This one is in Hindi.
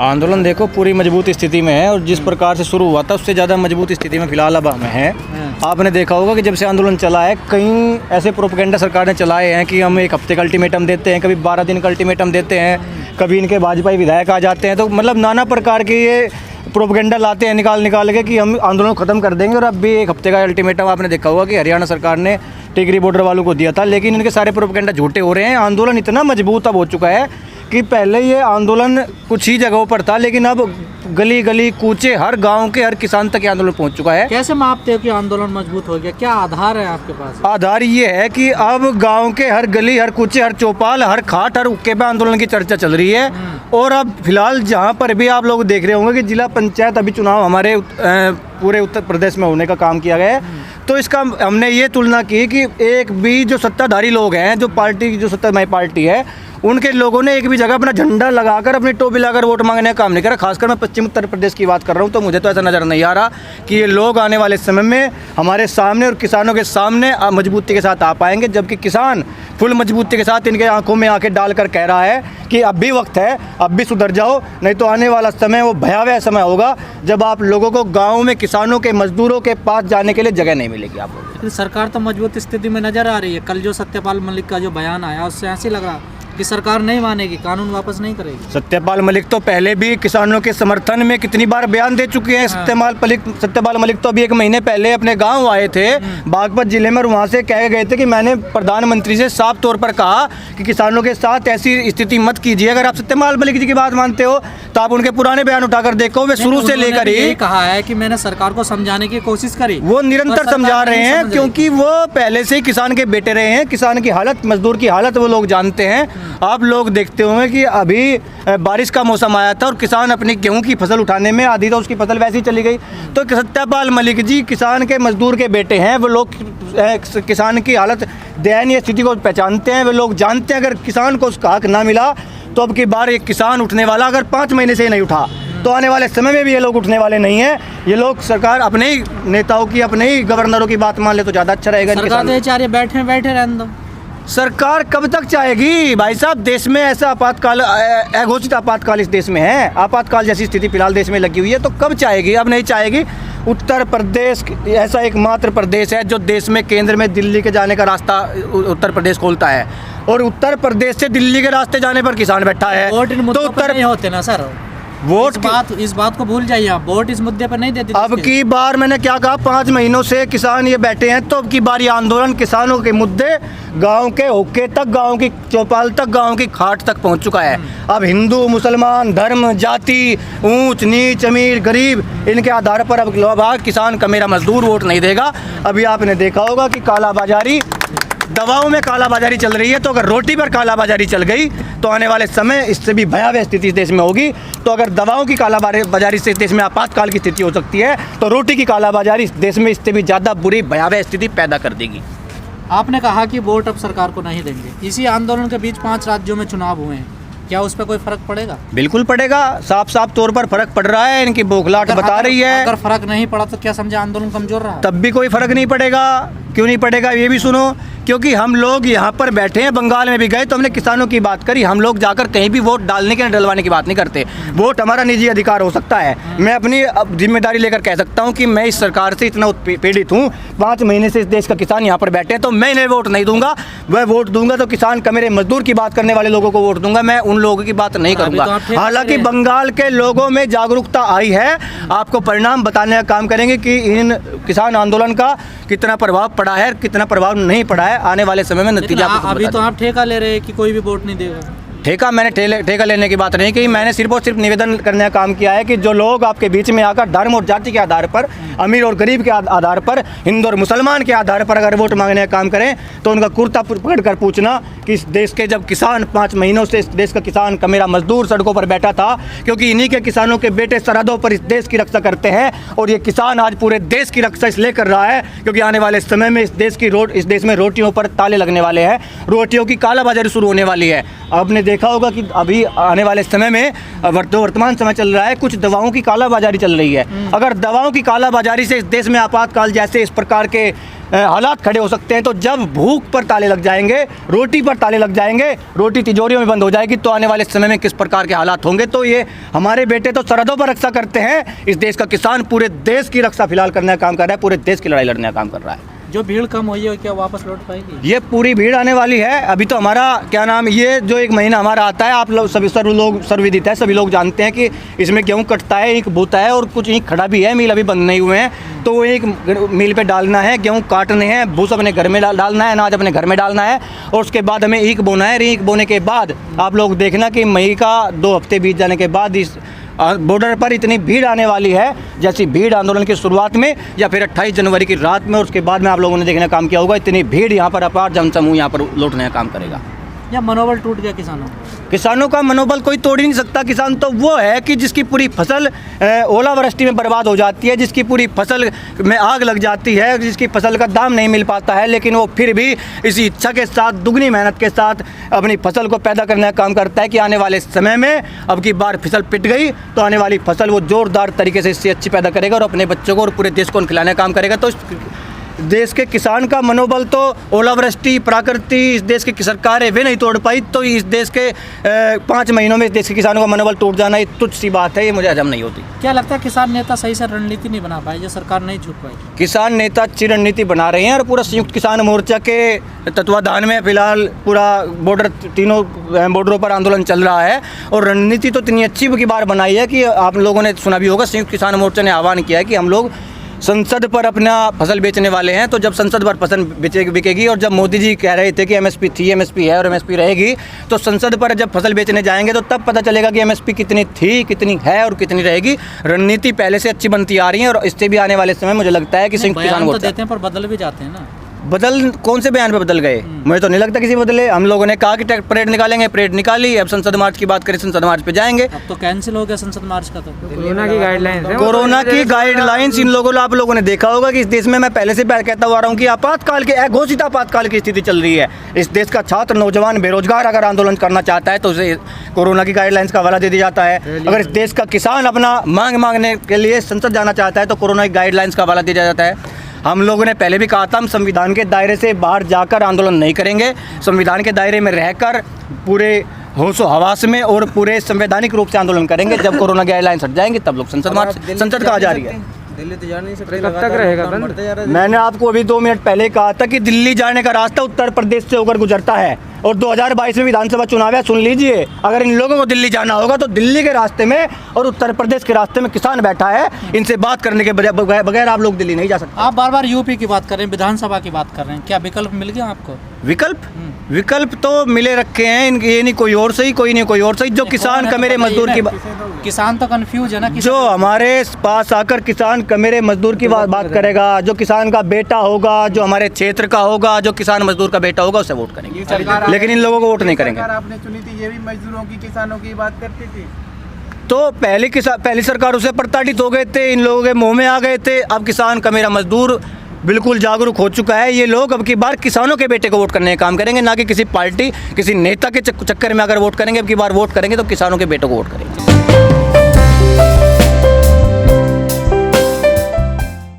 आंदोलन देखो पूरी मजबूत स्थिति में है और जिस प्रकार से शुरू हुआ था उससे ज़्यादा मजबूत स्थिति में फिलहाल अब हम हैं। आपने देखा होगा कि जब से आंदोलन चला है कई ऐसे प्रोपेगेंडा सरकार ने चलाए हैं कि हम 1 हफ्ते का अल्टीमेटम देते हैं, कभी 12 दिन का अल्टीमेटम देते हैं, कभी इनके भाजपाई विधायक आ जाते हैं। तो मतलब नाना प्रकार के ये प्रोपेगेंडा लाते हैं निकाल के कि हम आंदोलन ख़त्म कर देंगे। और अब भी 1 हफ्ते का अल्टीमेटम आपने देखा होगा कि हरियाणा सरकार ने टिकरी बॉर्डर वालों को दिया था, लेकिन इनके सारे प्रोपेगेंडा झूठे हो रहे हैं। आंदोलन इतना मजबूत अब हो चुका है कि पहले ये आंदोलन कुछ ही जगहों पर था, लेकिन अब गली गली कूचे हर गांव के हर किसान तक ये आंदोलन पहुंच चुका है। कैसे मापते हो कि आंदोलन मजबूत हो गया? क्या आधार है आपके पास? आधार ये है कि अब गांव के हर गली हर कूचे हर चौपाल हर खाट हर उक्के पे आंदोलन की चर्चा चल रही है। और अब फिलहाल जहां पर भी आप लोग देख रहे होंगे कि जिला पंचायत अभी चुनाव हमारे पूरे उत्तर प्रदेश में होने का काम किया गया है, तो इसका हमने ये तुलना की कि एक भी जो सत्ताधारी लोग हैं, जो पार्टी की जो सत्तामय पार्टी है, उनके लोगों ने एक भी जगह अपना झंडा लगाकर अपनी टोपी लगाकर वोट मांगने का काम नहीं करा। खासकर मैं पश्चिम उत्तर प्रदेश की बात कर रहा हूँ, तो मुझे तो ऐसा नज़र नहीं आ रहा कि ये लोग आने वाले समय में हमारे सामने और किसानों के सामने मजबूती के साथ आ पाएंगे। जबकि किसान फुल मजबूती के साथ इनके आंखों में आंखें डालकर कह रहा है कि अब भी वक्त है, अब भी सुधर जाओ, नहीं तो आने वाला समय वो भयावह समय होगा जब आप लोगों को गाँव में किसानों के मजदूरों के पास जाने के लिए जगह नहीं मिलेगी। आप लोग सरकार तो मजबूत स्थिति में नजर आ रही है। कल जो सत्यपाल मलिक का जो बयान आया उससे ऐसे लग रहा कि सरकार नहीं मानेगी, कानून वापस नहीं करेगी। सत्यपाल मलिक तो पहले भी किसानों के समर्थन में कितनी बार बयान दे चुके हैं। सत्यपाल मलिक तो अभी 1 महीने पहले अपने गांव आए थे बागपत जिले में, और वहां से कह गए थे कि मैंने प्रधानमंत्री से साफ तौर पर कहा कि किसानों के साथ ऐसी स्थिति मत कीजिए। अगर आप सत्यपाल मलिक जी की बात मानते हो तो आप उनके पुराने बयान उठाकर देखो, वे शुरू से लेकर ही कहा है कि मैंने सरकार को समझाने की कोशिश करी। वो निरंतर समझा रहे हैं, क्योंकि वो पहले से ही किसान के बेटे रहे हैं। किसान की हालत, मजदूर की हालत वो लोग जानते हैं। आप लोग देखते होंगे कि अभी बारिश का मौसम आया था और किसान अपनी गेहूं की फसल उठाने में आधी तो उसकी फसल वैसे ही चली गई। तो सत्यपाल मलिक जी किसान के मजदूर के बेटे हैं। वो लोग किसान की हालत दयनीय स्थिति को पहचानते हैं। वे लोग जानते हैं अगर किसान को उसका हक ना मिला तो अब की बार एक किसान उठने वाला अगर 5 महीने से नहीं उठा तो आने वाले समय में भी ये लोग उठने वाले नहीं हैं। ये लोग सरकार अपने ही नेताओं की, अपने ही गवर्नरों की बात मान ले तो ज़्यादा अच्छा रहेगा। बैठे रहने दो। सरकार कब तक चाहेगी भाई साहब? देश में ऐसा आपातकाल, अघोषित आपातकाल इस देश में है। आपातकाल जैसी स्थिति फिलहाल देश में लगी हुई है, तो कब चाहेगी? अब नहीं चाहेगी। उत्तर प्रदेश ऐसा एकमात्र प्रदेश है जो देश में केंद्र में दिल्ली के जाने का रास्ता उत्तर प्रदेश खोलता है, और उत्तर प्रदेश से दिल्ली के रास्ते जाने पर किसान बैठा है। तो उत्तर नहीं होते ना सर, वोट इस बात को भूल जाइए आप। वोट इस मुद्दे पर नहीं देते। अब की बार मैंने क्या कहा, 5 महीनों से किसान ये बैठे हैं, तो अब की बार ये आंदोलन किसानों के मुद्दे गांव के होके तक, गांव की चौपाल तक, गांव की खाट तक पहुंच चुका है। अब हिंदू मुसलमान धर्म जाति ऊंच नीच अमीर गरीब इनके आधार पर अब किसान का मेरा मजदूर वोट नहीं देगा। अभी आपने देखा होगा कि कालाबाजारी, दवाओं में कालाबाजारी चल रही है, तो अगर रोटी पर कालाबाजारी चल गई तो आने वाले समय इससे भी भयावह स्थिति देश में होगी। तो अगर दवाओं की कालाबाजारी से देश में आपातकाल की स्थिति हो सकती है, तो रोटी की कालाबाजारी देश में इससे भी ज़्यादा बुरी भयावह स्थिति पैदा कर देगी। आपने कहा कि वोट अब सरकार को नहीं देंगे। इसी आंदोलन के बीच 5 राज्यों में चुनाव हुए हैं, क्या उस पर कोई फर्क पड़ेगा? बिल्कुल पड़ेगा, साफ साफ तौर पर फर्क पड़ रहा है। इनकी बौखलाहट बता रही है। अगर फर्क नहीं पड़ा तो क्या समझे आंदोलन कमजोर रहा? तब भी कोई फर्क नहीं पड़ेगा। क्यों नहीं पड़ेगा ये भी सुनो। क्योंकि हम लोग यहाँ पर बैठे हैं, बंगाल में भी गए तो हमने किसानों की बात करी। हम लोग जाकर कहीं भी वोट डालने के डलवाने की बात नहीं करते। वोट हमारा निजी अधिकार हो सकता है। मैं अपनी जिम्मेदारी लेकर कह सकता हूँ कि मैं इस सरकार से इतना पीड़ित हूँ। 5 महीने से इस देश का किसान यहाँ पर बैठे हैं, तो मैं इन्हें वोट नहीं दूंगा। वह वोट दूंगा तो किसान का, मेरे मजदूर की बात करने वाले लोगों को वोट दूंगा। मैं उन लोगों की बात नहीं करूंगा। हालांकि बंगाल के लोगों में जागरूकता आई है। आपको परिणाम बताने का काम करेंगे कि इन किसान आंदोलन का कितना प्रभाव पड़ा है, कितना प्रभाव नहीं पड़ा है। आने वाले समय में नतीजा अभी तो आप ठेका ले रहे हैं कि कोई भी वोट नहीं देगा। ठेका मैंने ठेका लेने की बात नहीं की। मैंने सिर्फ और सिर्फ निवेदन करने का काम किया है कि जो लोग आपके बीच में आकर धर्म और जाति के आधार पर, अमीर और गरीब के आधार पर, हिंदू और मुसलमान के आधार पर अगर वोट मांगने का काम करें तो उनका कुर्ता पकड़ कर पूछना कि इस देश के जब किसान 5 महीनों से इस देश का किसान का मेरा मजदूर सड़कों पर बैठा था, क्योंकि इन्हीं के किसानों के बेटे सरहदों पर इस देश की रक्षा करते हैं। और ये किसान आज पूरे देश की रक्षा इसलिए कर रहा है क्योंकि आने वाले समय में इस देश में रोटियों पर ताले लगने वाले हैं, रोटियों की कालाबाजारी शुरू होने वाली है। आपने देखा होगा कि अभी आने वाले समय में वर्तमान समय चल रहा है, कुछ दवाओं की कालाबाजारी चल रही है। अगर दवाओं की कालाबाजारी से इस देश में आपातकाल जैसे इस प्रकार के हालात खड़े हो सकते हैं, तो जब भूख पर ताले लग जाएंगे, रोटी पर ताले लग जाएंगे, रोटी तिजोरियों में बंद हो जाएगी, तो आने वाले समय में किस प्रकार के हालात होंगे। तो ये हमारे बेटे तो सरहदों पर रक्षा करते हैं, इस देश का किसान पूरे देश की रक्षा फिलहाल करने का काम कर रहा है, पूरे देश की लड़ाई लड़ने का काम कर रहा है। जो भीड़ कम हुई है क्या वापस लौट पाएगी? ये पूरी भीड़ आने वाली है। अभी तो हमारा क्या नाम, ये जो एक महीना हमारा आता है, आप लोग सभी सर्वविदित है, सभी लोग जानते हैं कि इसमें गेहूँ कटता है, ईंख बोता है और कुछ ईंख खड़ा भी है, मिल अभी बंद नहीं हुए हैं, तो वो एक मिल पे डालना है, गेहूँ काटने हैं, भूस अपने घर में डालना है, अनाज अपने घर में डालना है, और उसके बाद हमें ईंख बोना है। ईंख बोने के बाद आप लोग देखना कि मई का 2 हफ्ते बीत जाने के बाद इस बॉर्डर पर इतनी भीड़ आने वाली है, जैसी भीड़ आंदोलन की शुरुआत में या फिर 28 जनवरी की रात में, और उसके बाद में आप लोगों ने देखने का काम किया होगा, इतनी भीड़ यहाँ पर अपार जनसमूह यहाँ पर लौटने का काम करेगा। या मनोबल टूट गया किसानों का मनोबल कोई तोड़ ही नहीं सकता। किसान तो वो है कि जिसकी पूरी फसल ओलावृष्टि में बर्बाद हो जाती है, जिसकी पूरी फसल में आग लग जाती है, जिसकी फसल का दाम नहीं मिल पाता है, लेकिन वो फिर भी इसी इच्छा के साथ, दुगनी मेहनत के साथ अपनी फसल को पैदा करने का काम करता है कि आने वाले समय में अब की बार फसल पिट गई तो आने वाली फसल वो जोरदार तरीके से इससे अच्छी पैदा करेगा और अपने बच्चों को और पूरे देश को खिलाने का काम करेगा। तो देश के किसान का मनोबल तो ओलावृष्टि, प्रकृति, इस देश की सरकारें वे नहीं तोड़ पाई, तो इस देश के 5 महीनों में इस देश के किसानों का मनोबल टूट जाना ये तुच्छ सी बात है, ये मुझे हजम नहीं होती। क्या लगता है किसान नेता सही से रणनीति नहीं बना पाए, जो सरकार नहीं छूट पाई? किसान नेता अच्छी रणनीति बना रहे हैं और पूरा संयुक्त किसान मोर्चा के तत्वाधान में फिलहाल पूरा बॉर्डर, तीनों बॉर्डरों पर आंदोलन चल रहा है, और रणनीति तो इतनी अच्छी की बार बनाई है कि आप लोगों ने सुना भी होगा, संयुक्त किसान मोर्चा ने आह्वान किया है कि हम लोग संसद पर अपना फसल बेचने वाले हैं, तो जब संसद पर फसल बिकेगी और जब मोदी जी कह रहे थे कि एमएसपी थी, एमएसपी है और एमएसपी रहेगी, तो संसद पर जब फसल बेचने जाएंगे तो तब पता चलेगा कि एमएसपी कितनी थी, कितनी है और कितनी रहेगी। रणनीति पहले से अच्छी बनती आ रही है और इससे भी आने वाले समय मुझे लगता है कि संयुक्त किसान मोर्चा देते हैं पर बदल भी जाते हैं ना। बदल कौन से बयान पे बदल गए? मुझे तो नहीं लगता किसी बदले। हम लोगों ने कहा कि परेड निकालेंगे, परेड निकाली। अब संसद मार्च की बात करें, संसद मार्च पे जाएंगे। अब तो कैंसिल हो गया संसद मार्च का। तो कोरोना की गाइडलाइंस इन लोगों आप लोगों ने देखा होगा कि इस देश में, मैं पहले से कहता हुआ रहा हूँ कि आपातकाल के, अघोषित आपातकाल की स्थिति चल रही है। इस देश का छात्र, नौजवान, बेरोजगार अगर आंदोलन करना चाहता है तो उसे कोरोना की गाइडलाइंस का हवाला दे दिया जाता है। अगर इस देश का किसान अपना मांगने के लिए संसद जाना चाहता है तो कोरोना की गाइडलाइंस का हवाला दिया जाता है। हम लोगों ने पहले भी कहा था, हम संविधान के दायरे से बाहर जाकर आंदोलन नहीं करेंगे, संविधान के दायरे में रहकर पूरे होशो हवास में और पूरे संवैधानिक रूप से आंदोलन करेंगे। जब कोरोना गाइडलाइंस हट जाएंगे तब लोग संसद कहा जा रही है। दिल्ली तो जा नहीं सकते, कब तक रहेगा बंद? मैंने आपको अभी 2 मिनट पहले कहा था कि दिल्ली जाने का रास्ता उत्तर प्रदेश से होकर गुजरता है और 2022 में विधानसभा चुनाव है। सुन लीजिए, अगर इन लोगों को दिल्ली जाना होगा तो दिल्ली के रास्ते में और उत्तर प्रदेश के रास्ते में किसान बैठा है, इनसे बात करने के बगैर आप लोग दिल्ली नहीं जा सकते। आप बार बार यूपी की बात कर रहे हैं, विधानसभा की बात कर रहे हैं, क्या विकल्प मिल गया आपको? विकल्प तो मिले रखे हैं, ये नहीं कोई और सही, कोई नहीं कोई और सही। जो किसान का मेरे मजदूर की किसान तो कंफ्यूज है ना। जो हमारे पास आकर किसान का मेरे मजदूर की बात करेगा, जो किसान का बेटा होगा, जो हमारे क्षेत्र का होगा, जो किसान मजदूर का बेटा होगा, उसे वोट करेंगे। लेकिन इन लोगों को वोट नहीं करेंगे। आपने चुनी थी, ये भी मजदूरों की, किसानों की बात करती थी। तो पहली सरकार उसे प्रताड़ित हो गए थे, इन लोगों के मुंह में आ गए थे। अब किसान का मेरा मजदूर बिल्कुल जागरूक हो चुका है। ये लोग अब की बार किसानों के बेटे को वोट करने का काम करेंगे, ना कि किसी पार्टी, किसी नेता के चक्कर में अगर वोट करेंगे। अब की बार वोट करेंगे तो किसानों के बेटों को वोट करेंगे।